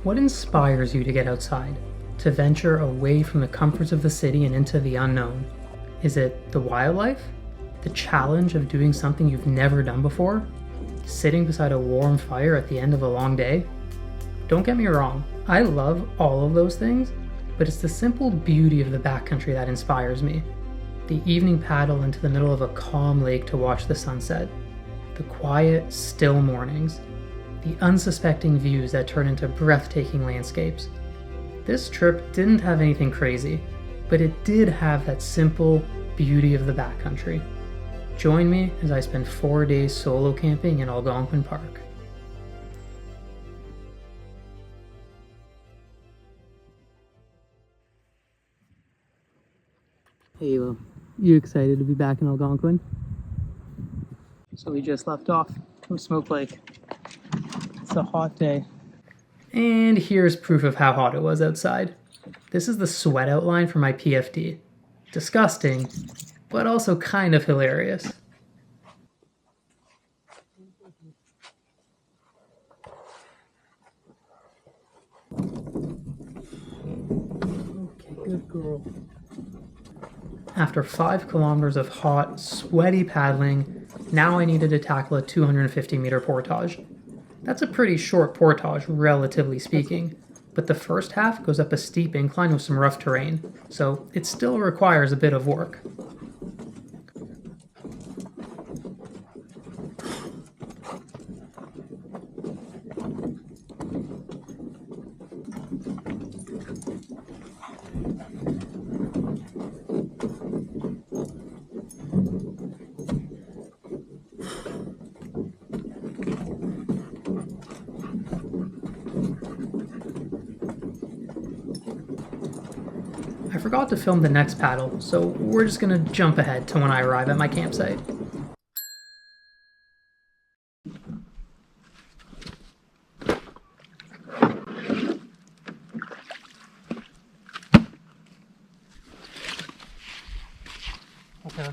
What inspires you to get outside, to venture away from the comforts of the city and into the unknown? Is it the wildlife? The challenge of doing something you've never done before? Sitting beside a warm fire at the end of a long day? Don't get me wrong, I love all of those things, but it's the simple beauty of the backcountry that inspires me. The evening paddle into the middle of a calm lake to watch the sunset. The quiet, still mornings. The unsuspecting views that turn into breathtaking landscapes. This trip didn't have anything crazy, but it did have that simple beauty of the backcountry. Join me as I spend 4 days solo camping in Algonquin Park. Hey, well, you excited to be back in Algonquin? So we just left off from Smoke Lake. It's a hot day. And here's proof of how hot it was outside. This is the sweat outline for my PFD. Disgusting, but also kind of hilarious. Okay, good girl. After 5 kilometers of hot, sweaty paddling, now I needed to tackle a 250-meter portage. That's a pretty short portage, relatively speaking, but the first half goes up a steep incline with some rough terrain, so it still requires a bit of work. I forgot to film the next paddle, so we're just gonna jump ahead to when I arrive at my campsite. Okay.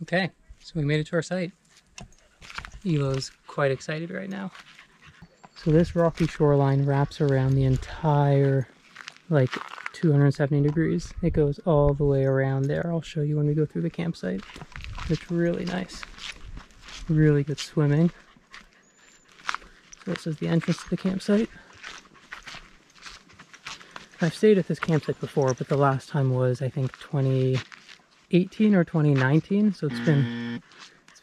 Okay, so we made it to our site. Elo's quite excited right now. So this rocky shoreline wraps around the entire, 270 degrees. It goes all the way around there. I'll show you when we go through the campsite. It's really nice. Really good swimming. So this is the entrance to the campsite. I've stayed at this campsite before, but the last time was, I think, 2018 or 2019. So it's been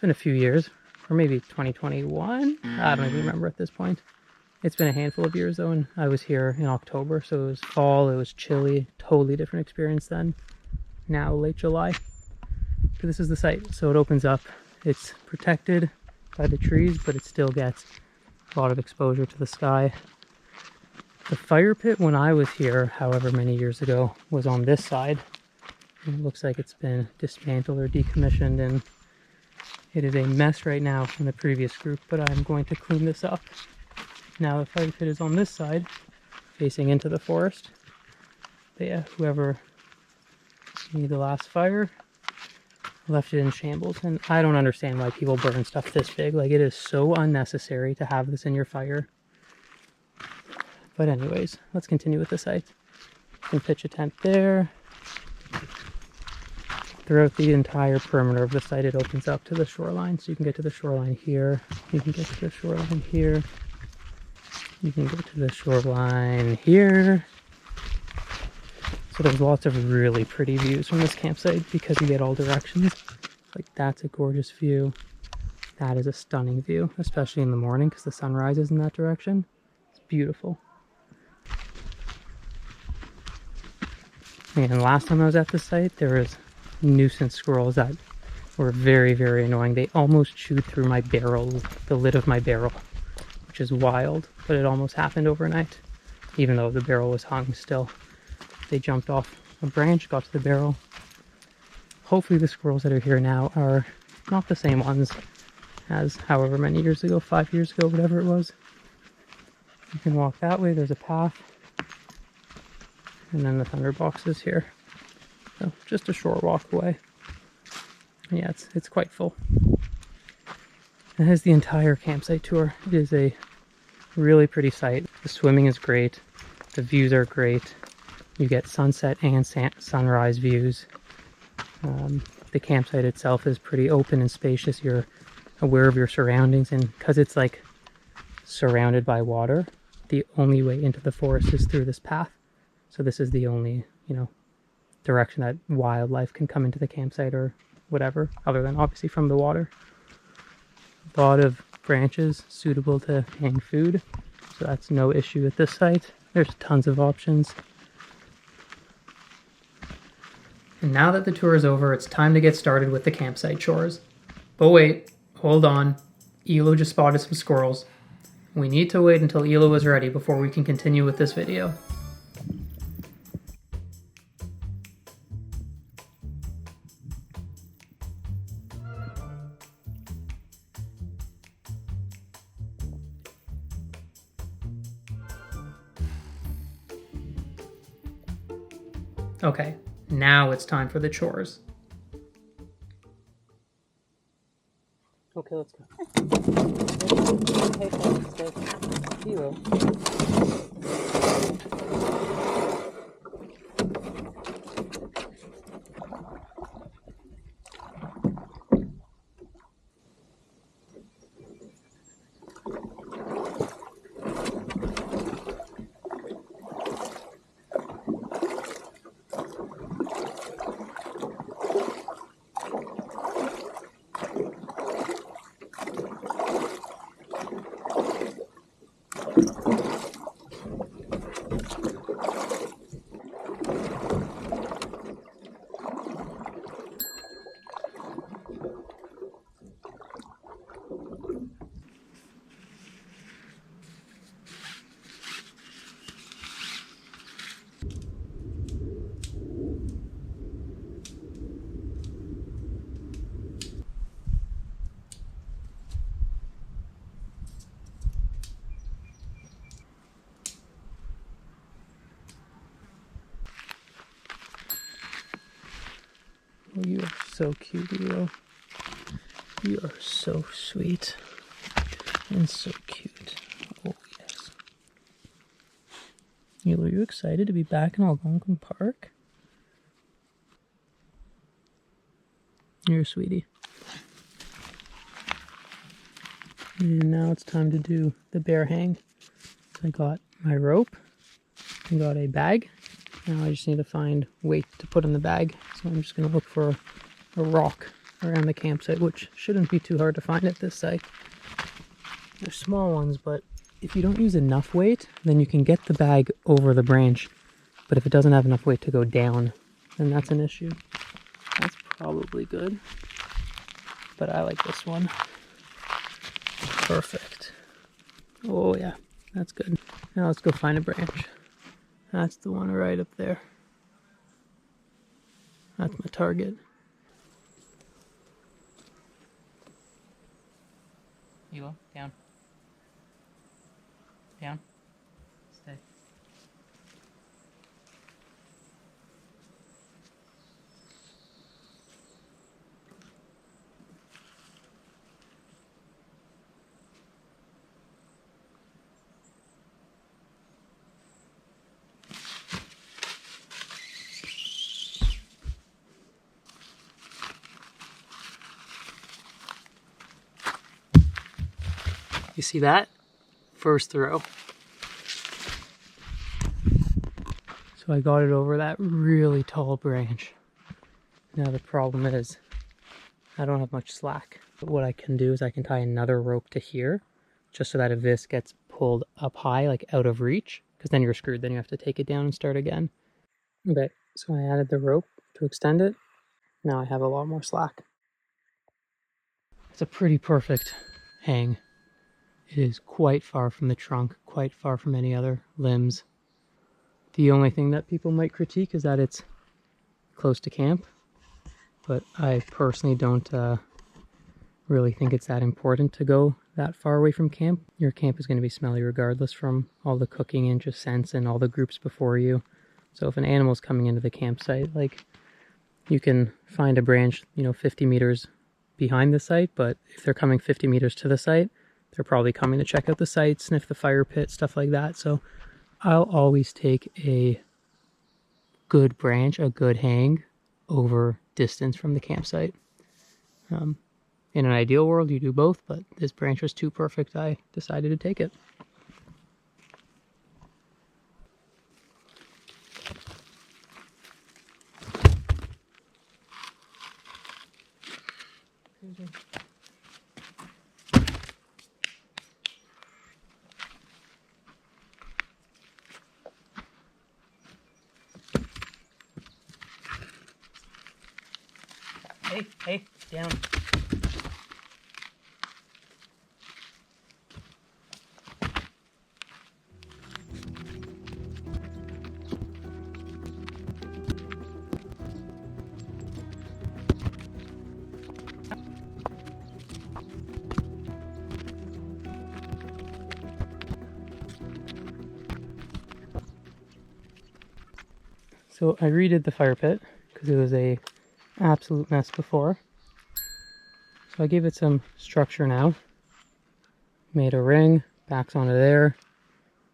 a few years. Or maybe 2021? I don't even remember at this point. It's been a handful of years though, and I was here in October, so it was fall, it was chilly, totally different experience then. Now late July. But this is the site, so it opens up. It's protected by the trees, but it still gets a lot of exposure to the sky. The fire pit when I was here, however many years ago, was on this side. It looks like it's been dismantled or decommissioned, and it is a mess right now from the previous group, but I'm going to clean this up. Now the fire pit is on this side, facing into the forest. But yeah, whoever made the last fire left it in shambles, and I don't understand why people burn stuff this big. Like, it is so unnecessary to have this in your fire. But anyways, let's continue with the site. You can pitch a tent there. Throughout the entire perimeter of the site, it opens up to the shoreline. So you can get to the shoreline here. You can get to the shoreline here. You can get to the shoreline here. So there's lots of really pretty views from this campsite because you get all directions. Like, that's a gorgeous view. That is a stunning view, especially in the morning because the sun rises in that direction. It's beautiful. And last time I was at this site, there was nuisance squirrels that were very, very annoying. They almost chewed through my barrel, the lid of my barrel, which is wild, but it almost happened overnight. Even though the barrel was hung still. They jumped off a branch, got to the barrel. Hopefully the squirrels that are here now are not the same ones as however many years ago, 5 years ago, whatever it was. You can walk that way, there's a path. And then the thunderbox is here. So just a short walk away. Yeah, it's quite full. It has the entire campsite tour. It is a really pretty site. The swimming is great. The views are great. You get sunset and sunrise views. The campsite itself is pretty open and spacious. You're aware of your surroundings, and because it's like surrounded by water, the only way into the forest is through this path. So this is the only, you know, direction that wildlife can come into the campsite or whatever, other than obviously from the water. A lot of branches suitable to hang food, so that's no issue at this site. There's tons of options. And now that the tour is over, it's time to get started with the campsite chores. But wait, hold on. Elo just spotted some squirrels. We need to wait until Elo is ready before we can continue with this video. Okay, now it's time for the chores. Okay, let's go. Hero. Oh, you are so cute, Elo. You are so sweet and so cute. Oh, yes. Elo, are you excited to be back in Algonquin Park? You're a sweetie. And now it's time to do the bear hang. So I got my rope, I got a bag. Now I just need to find weight to put in the bag. So I'm just going to look for a rock around the campsite, which shouldn't be too hard to find at this site. They're small ones, but if you don't use enough weight, then you can get the bag over the branch. But if it doesn't have enough weight to go down, then that's an issue. That's probably good. But I like this one. Perfect. Oh yeah, that's good. Now let's go find a branch. That's the one right up there. That's my target. Elo, down. Down. Stay. You see that? First throw. So I got it over that really tall branch. Now the problem is I don't have much slack. But what I can do is I can tie another rope to here, just so that if this gets pulled up high, like out of reach, because then you're screwed, then you have to take it down and start again. Okay, so I added the rope to extend it. Now I have a lot more slack. It's a pretty perfect hang. It is quite far from the trunk, quite far from any other limbs. The only thing that people might critique is that it's close to camp, but I personally don't really think it's that important to go that far away from camp. Your camp is going to be smelly regardless from all the cooking and just scents and all the groups before you. So if an animal's coming into the campsite, like, you can find a branch, 50 meters behind the site, but if they're coming 50 meters to the site, they're probably coming to check out the site, sniff the fire pit, stuff like that. So I'll always take a good branch, a good hang over distance from the campsite. In an ideal world, you do both, but this branch was too perfect. I decided to take it. Hey, down. So I redid the fire pit because it was a absolute mess before. So I gave it some structure now. Made a ring, backs onto there,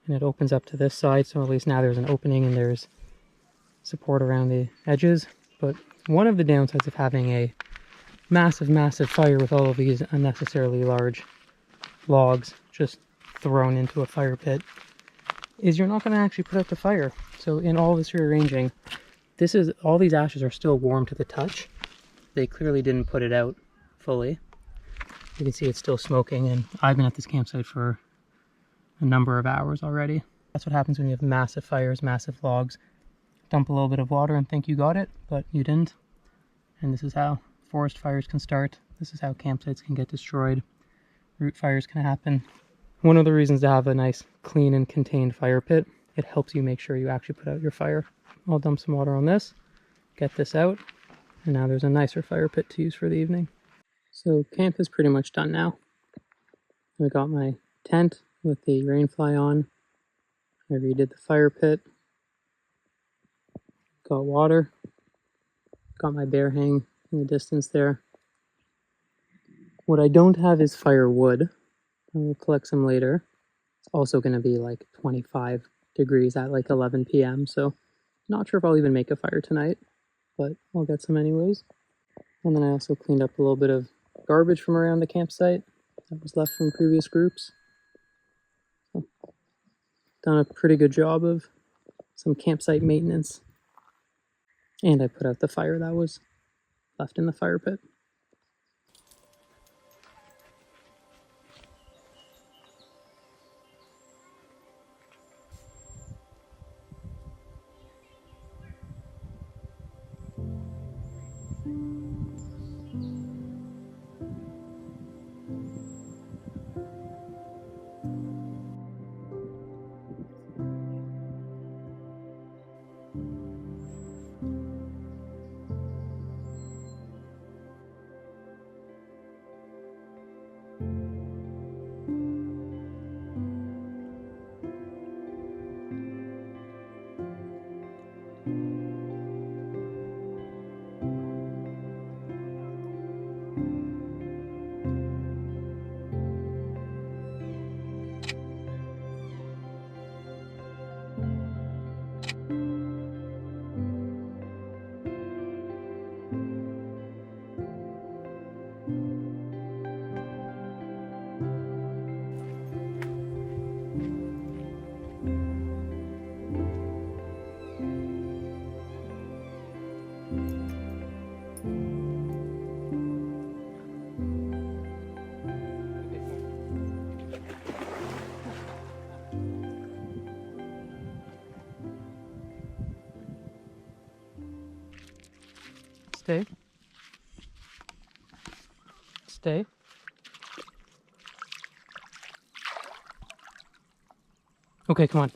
and it opens up to this side, so at least now there's an opening and there's support around the edges. But one of the downsides of having a massive fire with all of these unnecessarily large logs just thrown into a fire pit is you're not going to actually put out the fire. So in all this rearranging, all these ashes are still warm to the touch. They clearly didn't put it out fully. You can see it's still smoking, and I've been at this campsite for a number of hours already. That's what happens when you have massive fires, massive logs. Dump a little bit of water and think you got it, but you didn't. And this is how forest fires can start. This is how campsites can get destroyed. Root fires can happen. One of the reasons to have a nice clean and contained fire pit, it helps you make sure you actually put out your fire. I'll dump some water on this, get this out, and now there's a nicer fire pit to use for the evening. So camp is pretty much done now. I got my tent with the rain fly on. I redid the fire pit. Got water. Got my bear hang in the distance there. What I don't have is firewood. I will collect some later. It's also going to be like 25 degrees at like 11 p.m. So not sure if I'll even make a fire tonight, but I'll get some anyways. And then I also cleaned up a little bit of garbage from around the campsite that was left from previous groups. So, done a pretty good job of some campsite maintenance. And I put out the fire that was left in the fire pit. Stay. Stay. Okay, come on.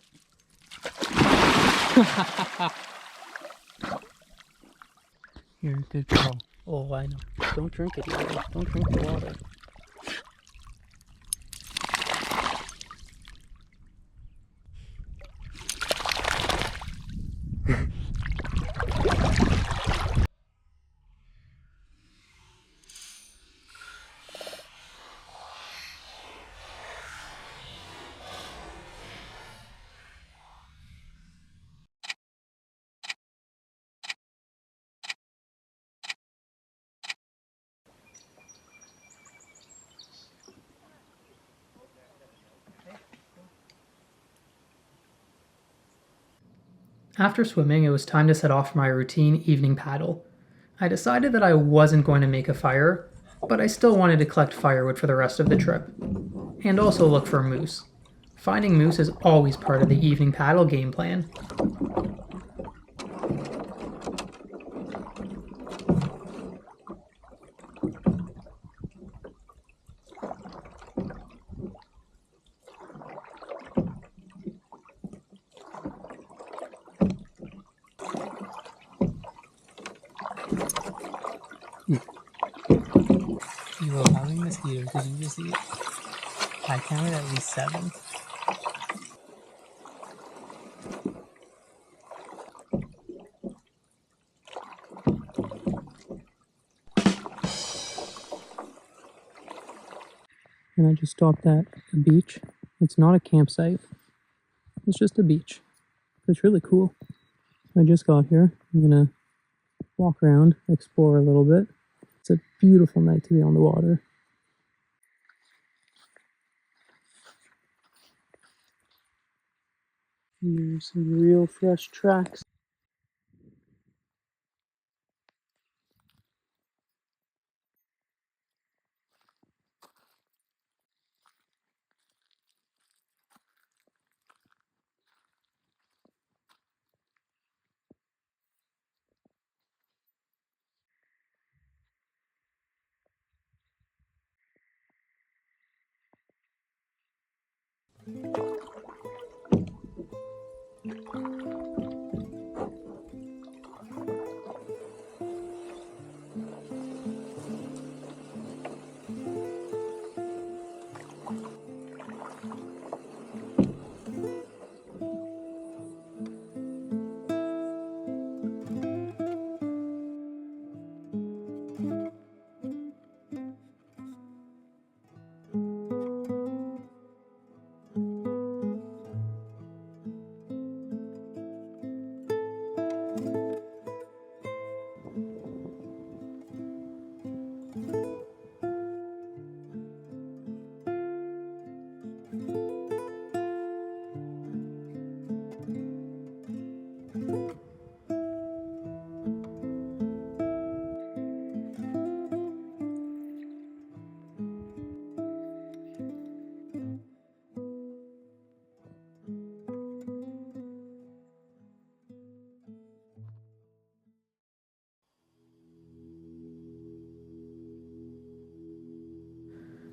You're a good girl. Oh, I know. Don't drink it either. Don't drink the water. After swimming, it was time to set off for my routine evening paddle. I decided that I wasn't going to make a fire, but I still wanted to collect firewood for the rest of the trip, and also look for moose. Finding moose is always part of the evening paddle game plan. Yo, how many mosquitoes did you just eat? I counted at least 7. And I just stopped at a beach. It's not a campsite. It's just a beach. It's really cool. I just got here. I'm gonna walk around, explore a little bit. It's a beautiful night to be on the water. Here's some real fresh tracks.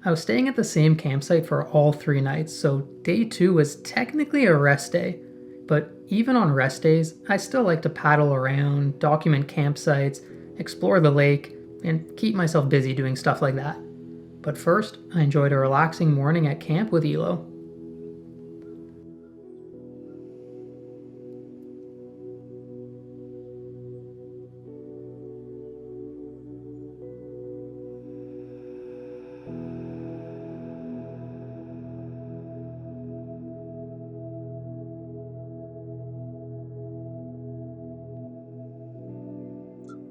I was staying at the same campsite for all 3 nights, so day 2 was technically a rest day. But even on rest days, I still like to paddle around, document campsites, explore the lake, and keep myself busy doing stuff like that. But first, I enjoyed a relaxing morning at camp with Elo.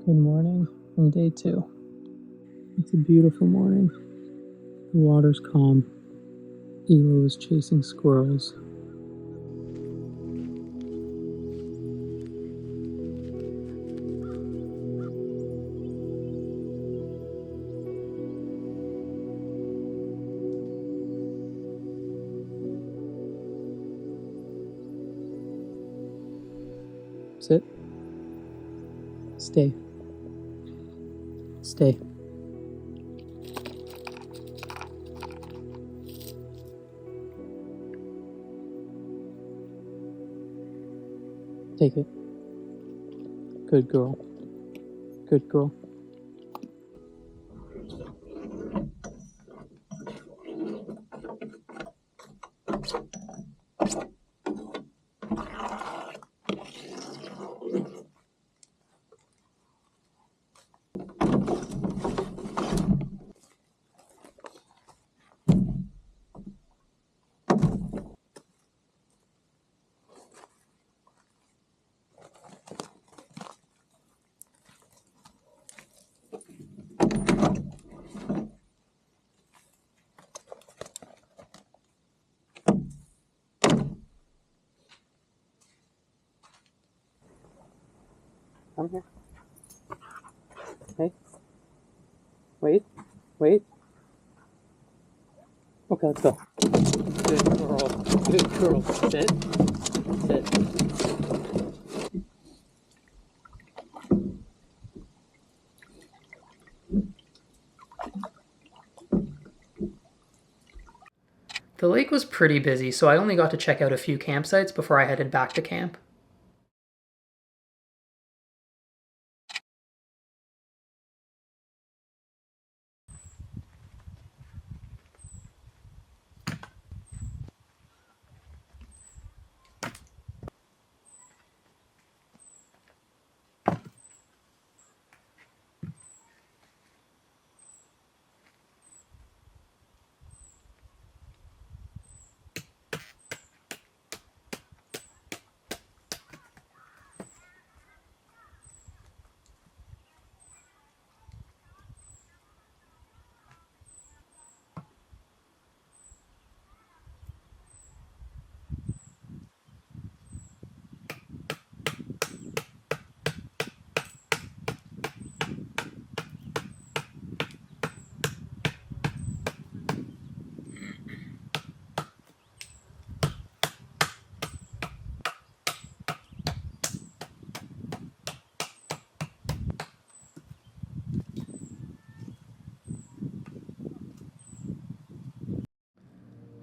Good morning from day 2. It's a beautiful morning. The water's calm. Elo is chasing squirrels. Sit. Stay. Stay. Take it. Good girl. Good girl. Hey. Wait. Wait. Okay, let's go. Good girl. Good girl. Sit. Sit. The lake was pretty busy, so I only got to check out a few campsites before I headed back to camp.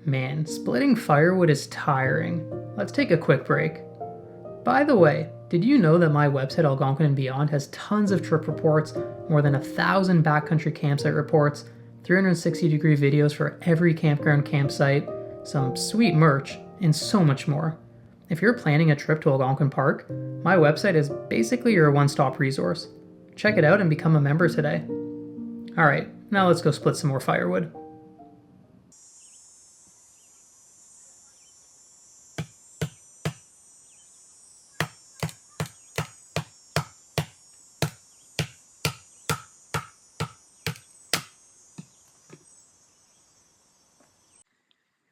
Man, splitting firewood is tiring. Let's take a quick break. By the way, did you know that my website Algonquin and Beyond has tons of trip reports, more than 1,000 backcountry campsite reports, 360-degree videos for every campground campsite, some sweet merch, and so much more. If you're planning a trip to Algonquin Park, my website is basically your one-stop resource. Check it out and become a member today. Alright, now let's go split some more firewood.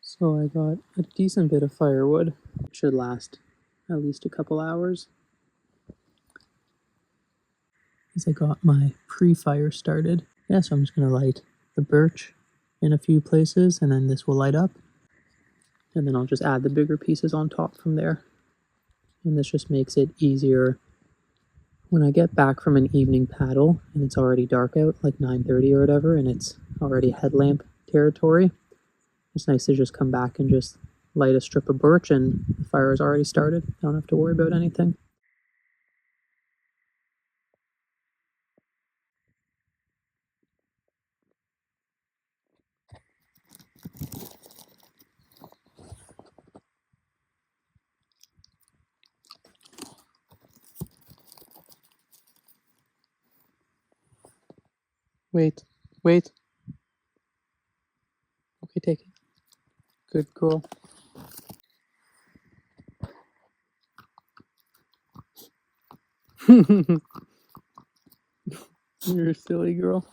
So I got a decent bit of firewood. It should last at least a couple hours. As I got my pre-fire started. Yeah, so I'm just going to light the birch in a few places, and then this will light up. And then I'll just add the bigger pieces on top from there. And this just makes it easier when I get back from an evening paddle and it's already dark out, like 9:30 or whatever, and it's already headlamp territory. It's nice to just come back and just light a strip of birch and the fire is already started. I don't have to worry about anything. Wait, wait. Okay, take it. Good girl. You're a silly girl.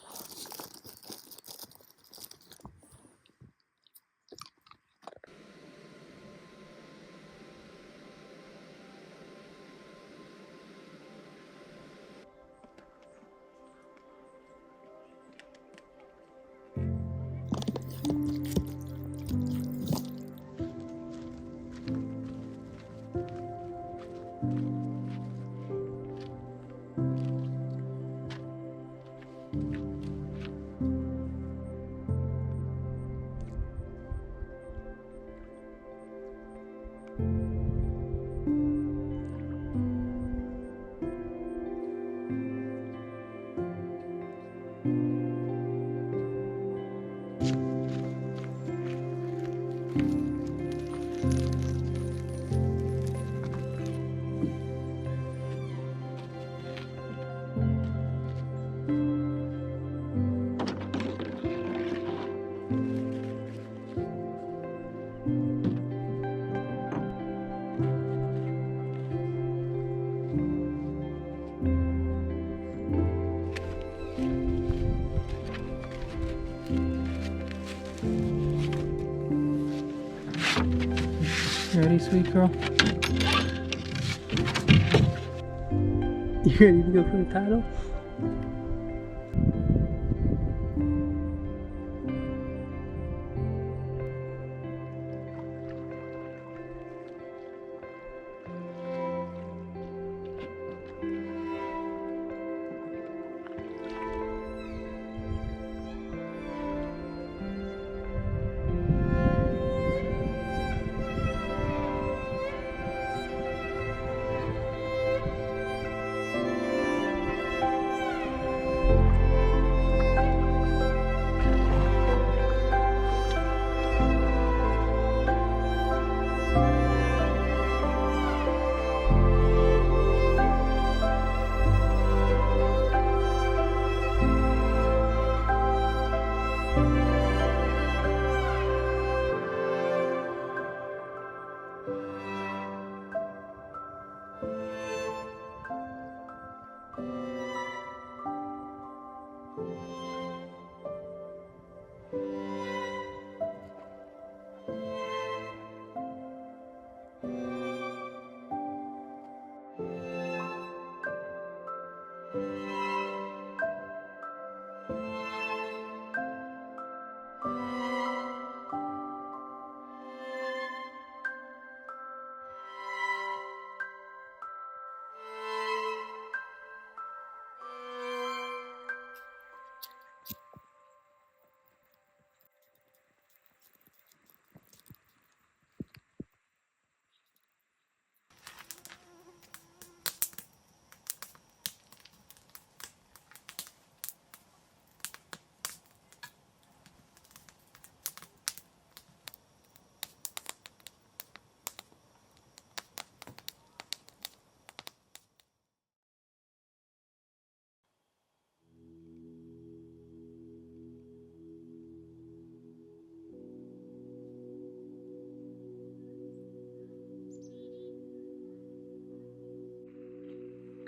You ready, sweet girl? You ready to go for the paddle?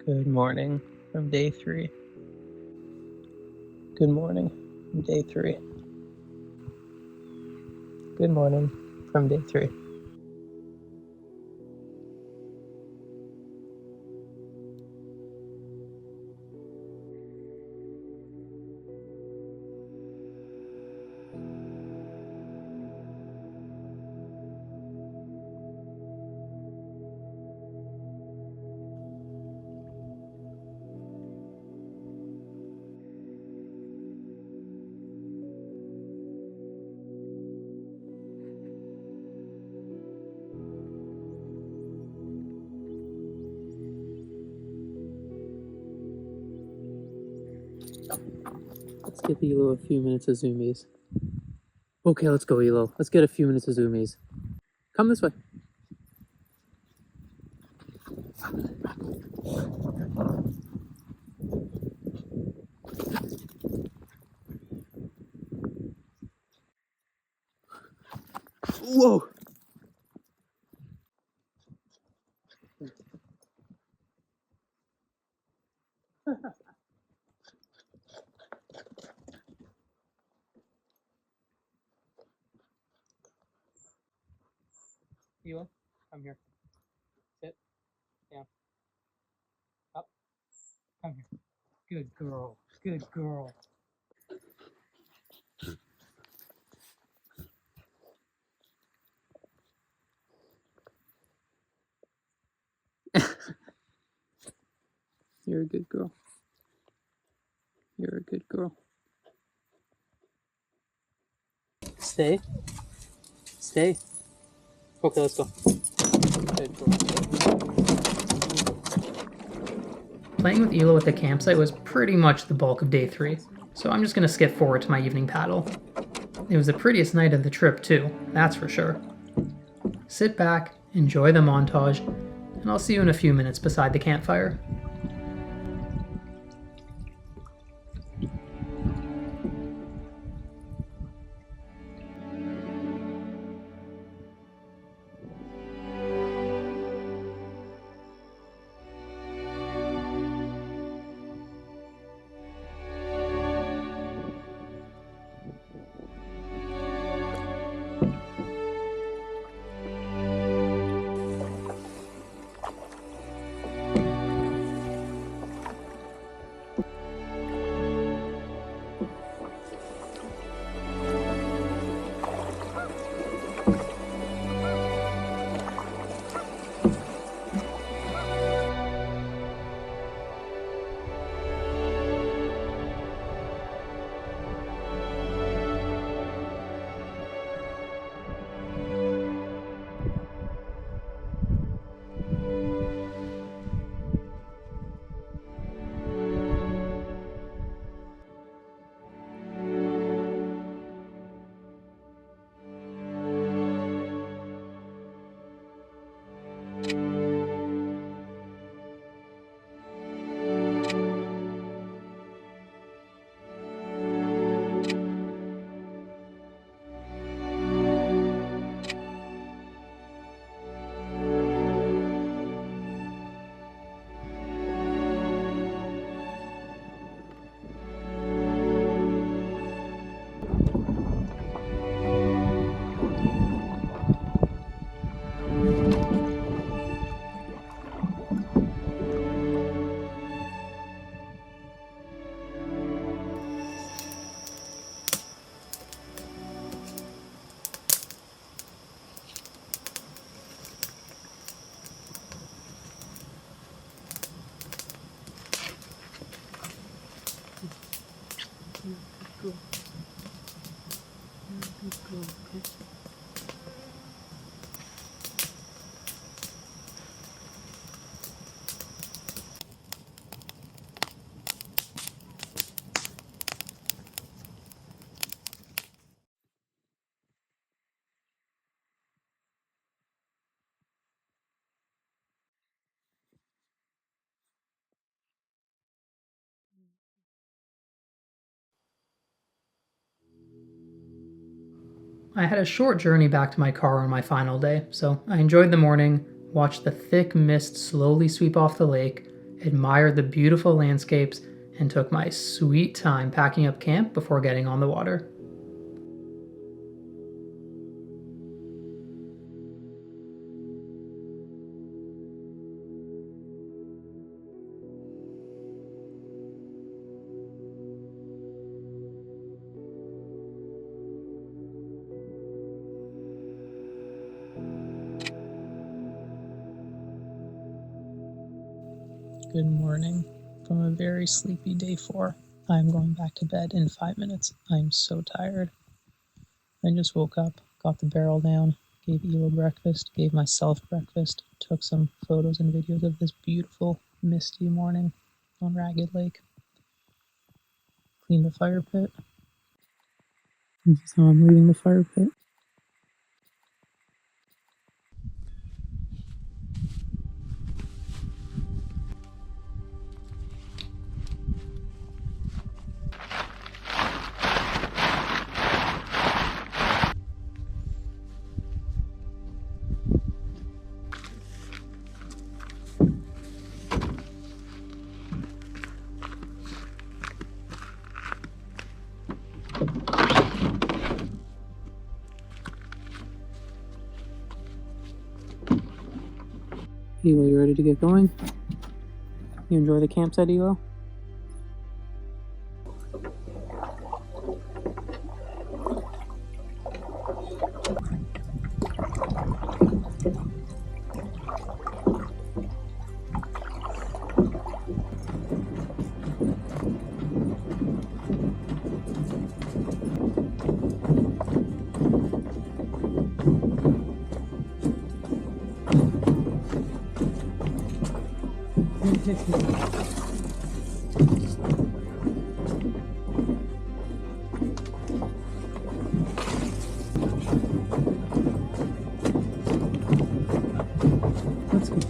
Good morning from day 3. Good morning from day 3. Good morning from day 3. Let's give Elo a few minutes of zoomies. Okay, let's go, Elo. Let's get a few minutes of zoomies. Come this way. Whoa! Elo, come here. Sit. Down. Up. Come here. Good girl. Good girl. You're a good girl. You're a good girl. Stay. Stay. Okay, let's go. Good girl. Playing with Elo at the campsite was pretty much the bulk of day 3, so I'm just going to skip forward to my evening paddle. It was the prettiest night of the trip too, that's for sure. Sit back, enjoy the montage, and I'll see you in a few minutes beside the campfire. girl. You're a good girl, okay? I had a short journey back to my car on my final day, so I enjoyed the morning, watched the thick mist slowly sweep off the lake, admired the beautiful landscapes, and took my sweet time packing up camp before getting on the water. Good morning from a very sleepy day 4. I'm going back to bed in 5 minutes. I'm so tired. I just woke up, got the barrel down, gave Elo breakfast, gave myself breakfast, took some photos and videos of this beautiful, misty morning on Ragged Lake. Cleaned the fire pit. This is how I'm leaving the fire pit. Elo, you ready to get going? You enjoy the campsite, Elo? Let's go.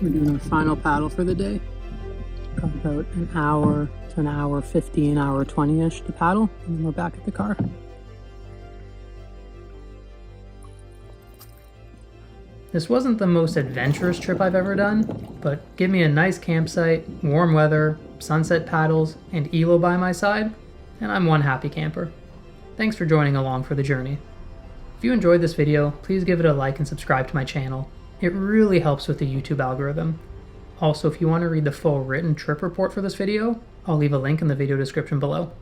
We're doing our final paddle for the day. Got about an hour to an hour 50, an hour 20-ish to paddle, and then we're back at the car. This wasn't the most adventurous trip I've ever done, but give me a nice campsite, warm weather, sunset paddles, and Elo by my side, and I'm one happy camper. Thanks for joining along for the journey. If you enjoyed this video, please give it a like and subscribe to my channel. It really helps with the YouTube algorithm. Also, if you want to read the full written trip report for this video, I'll leave a link in the video description below.